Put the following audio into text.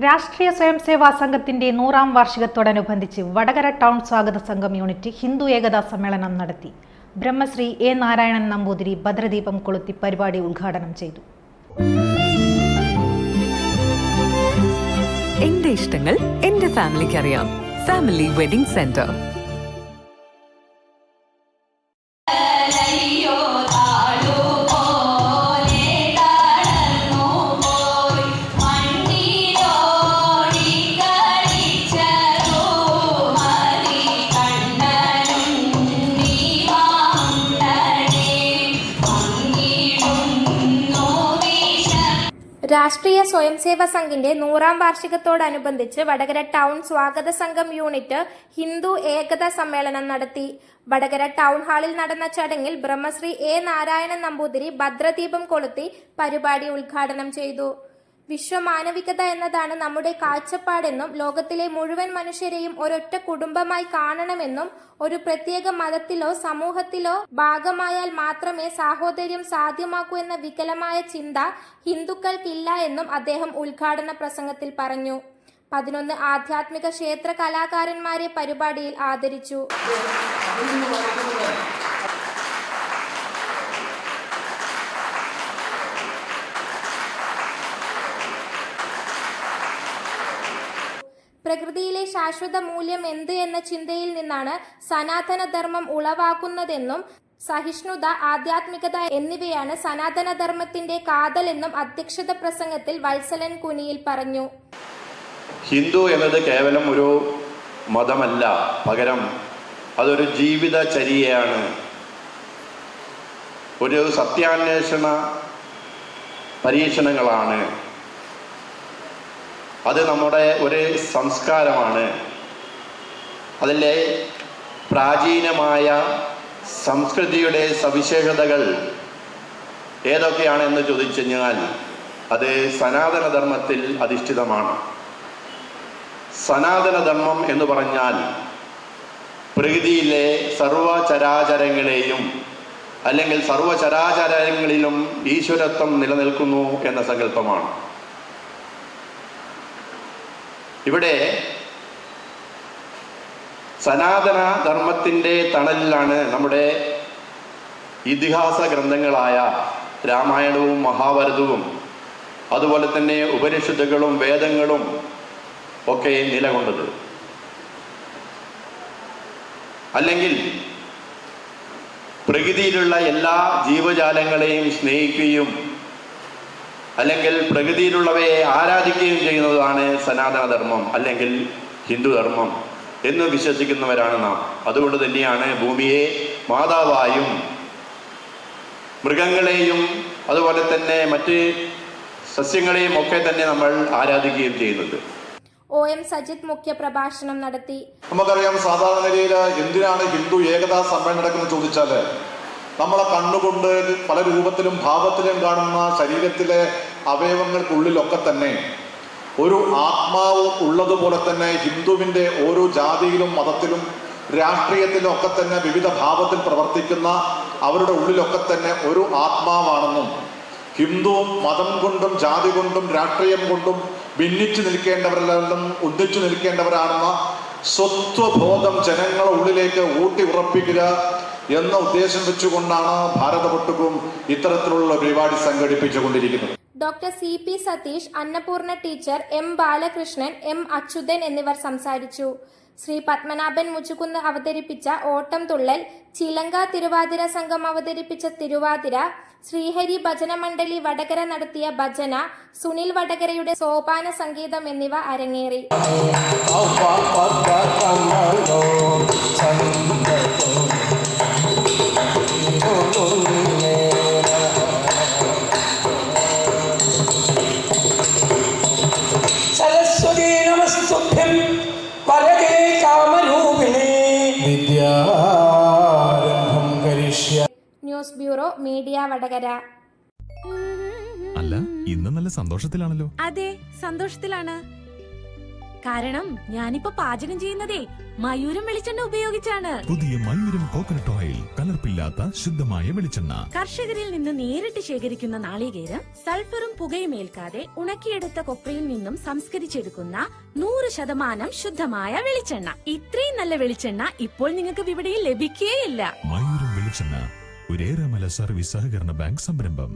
രാഷ്ട്രീയ സ്വയംസേവാ സംഘത്തിന്റെ 100ാം വാർഷികത്തോടനുബന്ധിച്ച് വടകര ടൗൺ സ്വാഗത സംഘം യൂണിറ്റ് ഹിന്ദു ഏകതാ സമ്മേളനം നടത്തി. ബ്രഹ്മശ്രീ എ നാരായണൻ നമ്പൂതിരി ഭദ്രദീപം കൊളുത്തി പരിപാടി ഉദ്ഘാടനം ചെയ്തു. എന്റെ ഇഷ്ടങ്ങൾ എന്റെ ഫാമിലിക്ക് അറിയാം. Family wedding centre. രാഷ്ട്രീയ സ്വയംസേവാ സംഘിന്റെ 100ാം വാർഷികത്തോടനുബന്ധിച്ച് വടകര ടൗൺ സ്വാഗത സംഘം യൂണിറ്റ് ഹിന്ദു ഏകതാ സമ്മേളനം നടത്തി. വടകര ടൗൺ ഹാളിൽ നടന്ന ചടങ്ങിൽ ബ്രഹ്മശ്രീ എ നാരായണൻ നമ്പൂതിരി ഭദ്രദീപം കൊളുത്തി പരിപാടി ഉദ്ഘാടനം ചെയ്തു. വിശ്വമാനവികത എന്നതാണ് നമ്മുടെ കാഴ്ചപ്പാടെന്നും ലോകത്തിലെ മുഴുവൻ മനുഷ്യരെയും ഒരൊറ്റ കുടുംബമായി കാണണമെന്നും ഒരു പ്രത്യേക മതത്തിലോ സമൂഹത്തിലോ ഭാഗമായാൽ മാത്രമേ സാഹോദര്യം സാധ്യമാക്കൂ എന്ന വികലമായ ചിന്ത ഹിന്ദുക്കൾക്കില്ല എന്നും അദ്ദേഹം ഉദ്ഘാടന പ്രസംഗത്തിൽ പറഞ്ഞു. 11 ആധ്യാത്മിക ക്ഷേത്ര കലാകാരന്മാരെ പരിപാടിയിൽ ആദരിച്ചു. പ്രകൃതിയിലെ ശാശ്വത മൂല്യം എന്ത് എന്ന ചിന്തയിൽ നിന്നാണ് സനാതനധർമ്മം ഉളവാക്കുന്നതെന്നും സഹിഷ്ണുത, ആധ്യാത്മികത എന്നിവയാണ് സനാതനധർമ്മത്തിന്റെ കാതലെന്നും അധ്യക്ഷത പ്രസംഗത്തിൽ വത്സലൻ കുനിയിൽ പറഞ്ഞു. ഹിന്ദു എന്നത് കേവലം ഒരു മതമല്ല, പകരം അതൊരു ജീവിതചര്യയാണ്, ഒരു സത്യാന്വേഷണ പരീക്ഷണങ്ങളാണ്, അത് നമ്മുടെ ഒരു സംസ്കാരമാണ്. അതിലെ പ്രാചീനമായ സംസ്കൃതിയുടെ സവിശേഷതകൾ ഏതൊക്കെയാണെന്ന് ചോദിച്ചു കഴിഞ്ഞാൽ അത് സനാതനധർമ്മത്തിൽ അധിഷ്ഠിതമാണ്. സനാതനധർമ്മം എന്ന് പറഞ്ഞാൽ പ്രകൃതിയിലെ സർവചരാചരങ്ങളെയും അല്ലെങ്കിൽ സർവചരാചരങ്ങളിലും ഈശ്വരത്വം നിലനിൽക്കുന്നു എന്ന സങ്കല്പമാണ്. ഇവിടെ സനാതന ധർമ്മത്തിൻ്റെ തണലിലാണ് നമ്മുടെ ഇതിഹാസ ഗ്രന്ഥങ്ങളായ രാമായണവും മഹാഭാരതവും അതുപോലെ തന്നെ ഉപനിഷത്തുകളും വേദങ്ങളും ഒക്കെ നിലകൊണ്ടത്. അല്ലെങ്കിൽ പ്രകൃതിയിലുള്ള എല്ലാ ജീവജാലങ്ങളെയും സ്നേഹിക്കുകയും അല്ലെങ്കിൽ പ്രകൃതിയിലുള്ളവയെ ആരാധിക്കുകയും ചെയ്യുന്നതാണ് സനാതനധർമ്മം അല്ലെങ്കിൽ ഹിന്ദുധർമ്മം എന്ന് വിശ്വസിക്കുന്നവരാണ് നാം. അതുകൊണ്ട് തന്നെയാണ് ഭൂമിയെ മാതാവായും മൃഗങ്ങളെയും അതുപോലെ തന്നെ മറ്റ് സസ്യങ്ങളെയും ഒക്കെ തന്നെ നമ്മൾ ആരാധിക്കുകയും ചെയ്യുന്നത്. OM സജിത് മുഖ്യപ്രഭാഷണം നടത്തി. നമുക്കറിയാം, സാധാരണ നിലയിൽ എന്തിനാണ് ഹിന്ദു ഏകതാ സമ്മേളനം നടക്കുന്നത് ചോദിച്ചാൽ നമ്മളെ കണ്ണുകൊണ്ട് പല രൂപത്തിലും ഭാവത്തിലും കാണുന്ന ശരീരത്തിലെ അവയവങ്ങൾക്കുള്ളിലൊക്കെ തന്നെ ഒരു ആത്മാവ് ഉള്ളതുപോലെ തന്നെ ഹിന്ദുവിൻ്റെ ഓരോ ജാതിയിലും മതത്തിലും രാഷ്ട്രീയത്തിലും ഒക്കെ തന്നെ വിവിധ ഭാവത്തിൽ പ്രവർത്തിക്കുന്ന അവരുടെ ഉള്ളിലൊക്കെ തന്നെ ഒരു ആത്മാവാണെന്നും ഹിന്ദു മതം കൊണ്ടും ജാതി കൊണ്ടും രാഷ്ട്രീയം കൊണ്ടും ഭിന്നിച്ചു നിൽക്കേണ്ടവരെല്ലാം ഒന്നിച്ചു നിൽക്കേണ്ടവരാണെന്ന സ്വത്വബോധം ജനങ്ങളുടെ ഉള്ളിലേക്ക് ഊട്ടി ഉറപ്പിക്കുക എന്ന ഉദ്ദേശം വെച്ചുകൊണ്ടാണ് ഭാരതപുട്ടുക്കും ഇത്തരത്തിലുള്ള പരിപാടി സംഘടിപ്പിച്ചുകൊണ്ടിരിക്കുന്നത്. Doctor CP Satheesh, Annapoorna teacher, M Balakrishnan, M Achuthan എന്നിവർ സംസാരിച്ചു. ശ്രീ പത്മനാഭൻ മുച്ചുകുന്ന് അവതരിപ്പിച്ച ഓട്ടം തുള്ളൽ, ചിലങ്ക തിരുവാതിര സംഘം അവതരിപ്പിച്ച തിരുവാതിര, ശ്രീഹരി ഭജന മണ്ഡലി വടകര നടത്തിയ ഭജന, സുനിൽ വടകരയുടെ സോപാന സംഗീതം എന്നിവ അരങ്ങേറി. News bureau media Vadakara. അല്ല, ഇന്ന് നല്ല സന്തോഷത്തിലാണല്ലോ. അതെ, സന്തോഷത്തിലാണ്. കാരണം ഞാനിപ്പോ പാചകം ചെയ്യുന്നതേ മയൂരം വെളിച്ചെണ്ണ ഉപയോഗിച്ചാണ്. പുതിയ മയൂരം കോക്കനട്ട് ഓയിൽ, കലർപ്പില്ലാത്ത ശുദ്ധമായ വെളിച്ചെണ്ണ. കർഷകരിൽ നിന്ന് നേരിട്ട് ശേഖരിക്കുന്ന നാളികേരം സൾഫറും പുകയും ഏൽക്കാതെ ഉണക്കിയെടുത്ത കൊപ്രയിൽ നിന്നും സംസ്കരിച്ചെടുക്കുന്ന 100% ശുദ്ധമായ വെളിച്ചെണ്ണ. ഇത്രയും നല്ല വെളിച്ചെണ്ണ ഇപ്പോൾ നിങ്ങൾക്ക് വിപണിയിൽ ലഭിക്കുകയില്ല. മയൂരം വെളിച്ചെണ്ണ, ഒരു ഏറെമല സർവീസ് സഹകരണ ബാങ്ക് സംരംഭം.